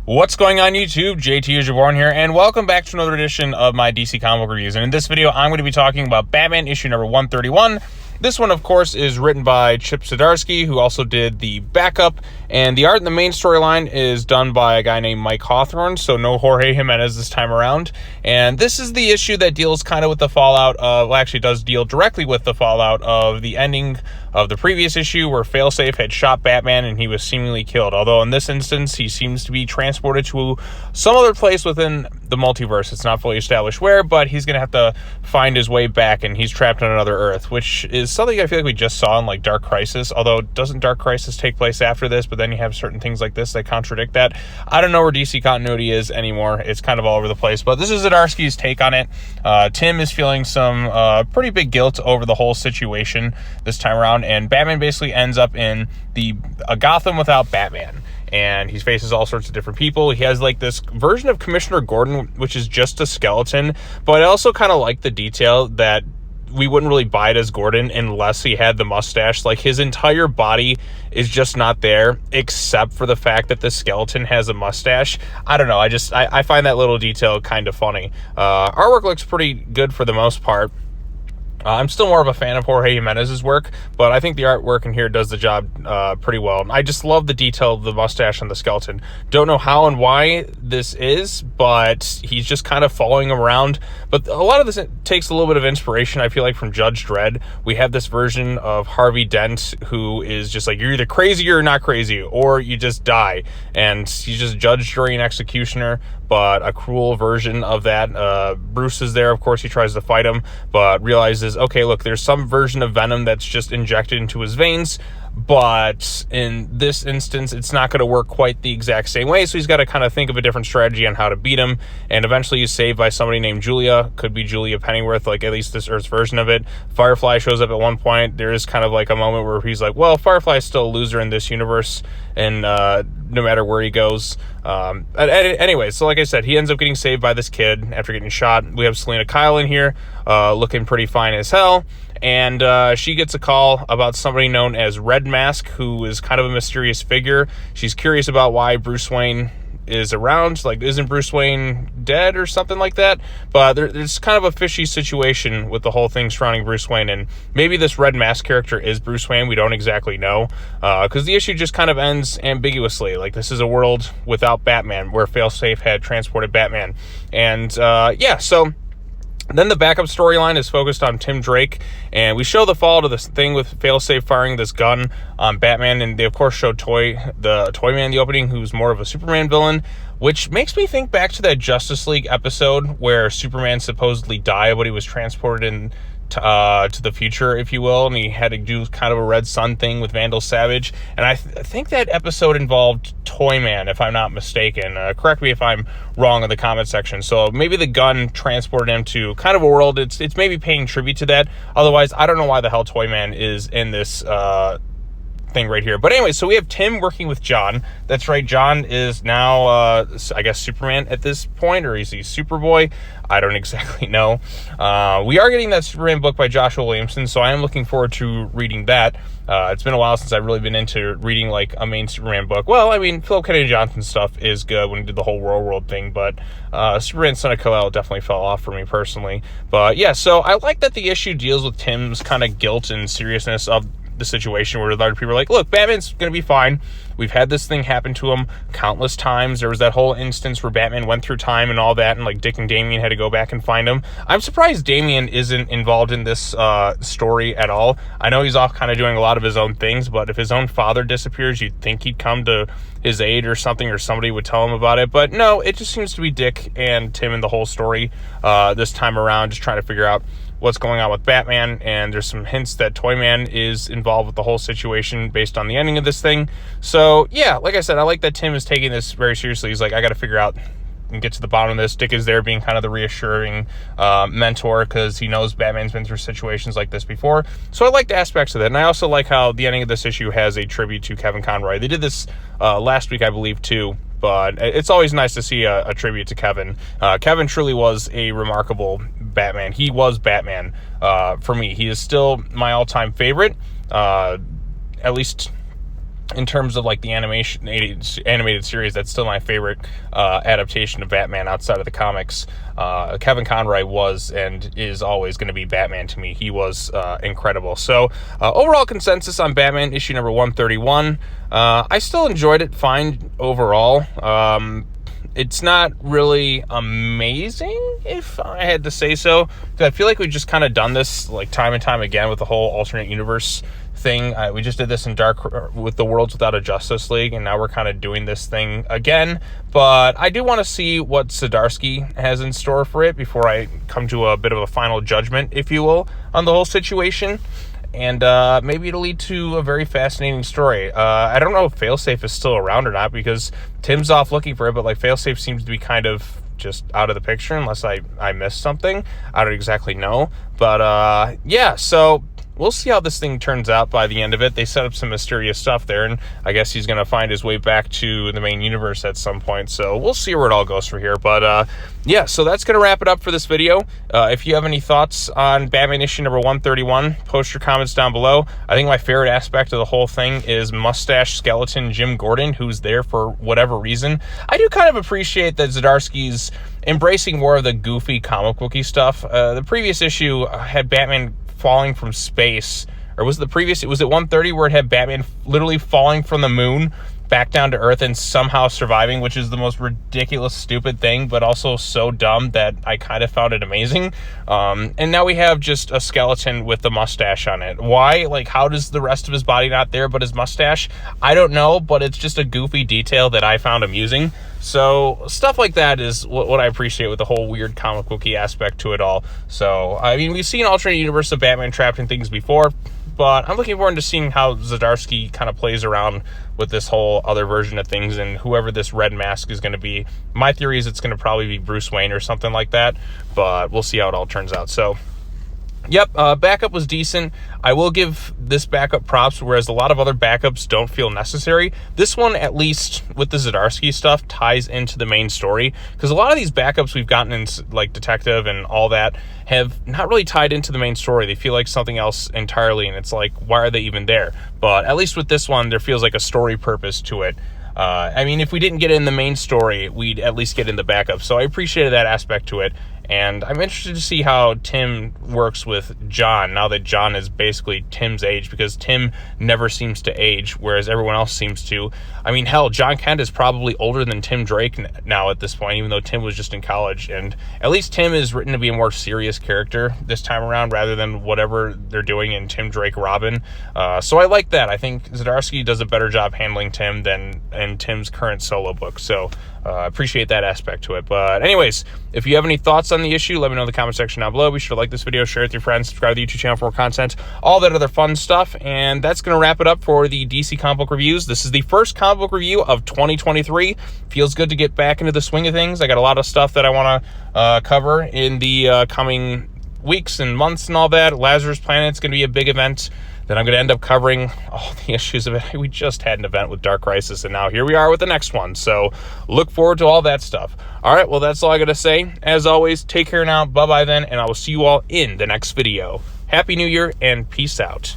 What's going on YouTube? JT is Reborn here, and welcome back to another edition of my DC comic book reviews. And in this video, I'm going to be talking about Batman issue number 131. This one, of course, is written by Chip Zdarsky, who also did the backup, and the art in the main storyline is done by a guy named Mike Hawthorne, so no Jorge Jimenez this time around. And this is the issue that deals kind of with the fallout of, well, actually does deal directly with the fallout of the ending of the previous issue where Failsafe had shot Batman and he was seemingly killed. Although in this instance, he seems to be transported to some other place within the multiverse. It's not fully established where, but he's going to have to find his way back, and he's trapped on another Earth, which is something I feel like we just saw in like Dark Crisis. Although doesn't Dark Crisis take place after this, but then you have certain things like this that contradict that. I don't know where DC continuity is anymore. It's kind of all over the place, but this is Zdarsky's take on it. Tim is feeling some pretty big guilt over the whole situation this time around, and Batman basically ends up in a Gotham without Batman. And he faces all sorts of different people. He has like this version of Commissioner Gordon, which is just a skeleton, but I also kind of like the detail that we wouldn't really buy it as Gordon unless he had the mustache. Like, his entire body is just not there except for the fact that the skeleton has a mustache. I don't know, I find that little detail kind of funny. Artwork looks pretty good for the most part. I'm still more of a fan of Jorge Jimenez's work, but I think the artwork in here does the job pretty well. I just love the detail of the mustache on the skeleton. Don't know how and why this is, but he's just kind of following him around. But a lot of this takes a little bit of inspiration, I feel like, from Judge Dredd. We have this version of Harvey Dent who is just like, you're either crazy or not crazy, or you just die. And he's just Judge, Jury, and Executioner, but a cruel version of that. Bruce is there, of course. He tries to fight him, but realizes, okay, look, there's some version of venom that's just injected into his veins, but in this instance, it's not going to work quite the exact same way, so he's got to kind of think of a different strategy on how to beat him, and eventually he's saved by somebody named Julia. Could be Julia Pennyworth, like at least this Earth's version of it. Firefly shows up at one point. There is kind of like a moment where he's like, well, Firefly is still a loser in this universe, and no matter where he goes. Anyway, so like I said, he ends up getting saved by this kid after getting shot. We have Selena Kyle in here, looking pretty fine as hell, and she gets a call about somebody known as Red Mask, who is kind of a mysterious figure. She's curious about why Bruce Wayne is around. Like, isn't Bruce Wayne dead or something like that? But there's kind of a fishy situation with the whole thing surrounding Bruce Wayne, and maybe this Red Mask character is Bruce Wayne. We don't exactly know, because the issue just kind of ends ambiguously. Like, this is a world without Batman, where Failsafe had transported Batman. And yeah, so then the backup storyline is focused on Tim Drake, and we show the fallout of this thing with Failsafe firing this gun on Batman, and they of course show Toyman, the opening, who's more of a Superman villain, which makes me think back to that Justice League episode where Superman supposedly died, but he was transported in to the future, if you will, and he had to do kind of a Red Sun thing with Vandal Savage, and I think that episode involved Toyman, if I'm not mistaken. Correct me if I'm wrong in the comment section. So maybe the gun transported him to kind of a world. It's maybe paying tribute to that. Otherwise, I don't know why the hell Toyman is in this thing right here. But anyway, so we have Tim working with John. That's right, John is now I guess Superman at this point, or is he Superboy? I don't exactly know. We are getting that Superman book by Joshua Williamson, so I am looking forward to reading that. It's been a while since I've really been into reading like a main Superman book. Well, I mean, Philip Kennedy Johnson's stuff is good when he did the whole World thing, but Superman Son of Kal-El definitely fell off for me personally. But yeah, so I like that the issue deals with Tim's kind of guilt and seriousness of the situation, where a lot of people are like, look, Batman's gonna be fine. We've had this thing happen to him countless times. There was that whole instance where Batman went through time and all that, and like Dick and Damian had to go back and find him. I'm surprised Damian isn't involved in this story at all. I know he's off kind of doing a lot of his own things, but if his own father disappears, you'd think he'd come to his aid or something, or somebody would tell him about it. But no, it just seems to be Dick and Tim in the whole story this time around, just trying to figure out what's going on with Batman, and there's some hints that Toyman is involved with the whole situation based on the ending of this thing. So yeah, like I said, I like that Tim is taking this very seriously. He's like, I got to figure out and get to the bottom of this. Dick is there being kind of the reassuring mentor, because he knows Batman's been through situations like this before. So I like the aspects of that, and I also like how the ending of this issue has a tribute to Kevin Conroy. They did this last week, I believe, too. But it's always nice to see a tribute to Kevin. Kevin truly was a remarkable Batman. He was Batman for me. He is still my all-time favorite, at least in terms of like the animated series, that's still my favorite adaptation of Batman outside of the comics. Kevin Conroy was and is always going to be Batman to me. He was incredible. So overall consensus on Batman issue number 131. I still enjoyed it fine overall. It's not really amazing, if I had to say so, because I feel like we've just kind of done this like time and time again with the whole alternate universe thing. We just did this in with the Worlds Without a Justice League, and now we're kind of doing this thing again. But I do want to see what Zdarsky has in store for it before I come to a bit of a final judgment, if you will, on the whole situation. And maybe it'll lead to a very fascinating story. I don't know if Failsafe is still around or not, because Tim's off looking for it, but like Failsafe seems to be kind of just out of the picture unless I missed something. I don't exactly know. But yeah, so we'll see how this thing turns out by the end of it. They set up some mysterious stuff there, and I guess he's going to find his way back to the main universe at some point. So we'll see where it all goes from here. But yeah, so that's going to wrap it up for this video. If you have any thoughts on Batman issue number 131, post your comments down below. I think my favorite aspect of the whole thing is mustache skeleton Jim Gordon, who's there for whatever reason. I do kind of appreciate that Zdarsky's embracing more of the goofy comic booky stuff. The previous issue had Batman falling from space, or was it the previous? Was it 130 where it had Batman literally falling from the moon back down to Earth and somehow surviving, which is the most ridiculous, stupid thing, but also so dumb that I kind of found it amazing. And now we have just a skeleton with the mustache on it. Why? Like, how does the rest of his body not there but his mustache? I don't know, but it's just a goofy detail that I found amusing. So stuff like that is what I appreciate with the whole weird comic booky aspect to it all. So, I mean, we've seen alternate universe of Batman trapped in things before, but I'm looking forward to seeing how Zdarsky kind of plays around with this whole other version of things, and whoever this red mask is going to be. My theory is it's going to probably be Bruce Wayne or something like that, but we'll see how it all turns out. So yep, backup was decent. I will give this backup props, whereas a lot of other backups don't feel necessary. This one, at least with the Zdarsky stuff, ties into the main story, because a lot of these backups we've gotten in like Detective and all that have not really tied into the main story. They feel like something else entirely, and it's like, why are they even there? But at least with this one, there feels like a story purpose to it. I mean, if we didn't get it in the main story, we'd at least get in the backup. So I appreciated that aspect to it. And I'm interested to see how Tim works with John, now that John is basically Tim's age, because Tim never seems to age, whereas everyone else seems to. I mean, hell, John Kent is probably older than Tim Drake now at this point, even though Tim was just in college. And at least Tim is written to be a more serious character this time around, rather than whatever they're doing in Tim Drake Robin. So I like that. I think Zdarsky does a better job handling Tim than in Tim's current solo book. So I appreciate that aspect to it. But anyways, if you have any thoughts on the issue, let me know in the comment section down below. Be sure to like this video, share it with your friends, subscribe to the YouTube channel for more content, all that other fun stuff. And that's going to wrap it up for the DC comic book reviews. This is the first comic book review of 2023. Feels good to get back into the swing of things. I got a lot of stuff that I want to cover in the coming weeks and months and all that. Lazarus Planet's going to be a big event. Then I'm going to end up covering all the issues of it. We just had an event with Dark Crisis, and now here we are with the next one. So look forward to all that stuff. All right, well, that's all I got to say. As always, take care now. Bye-bye then, and I will see you all in the next video. Happy New Year, and peace out.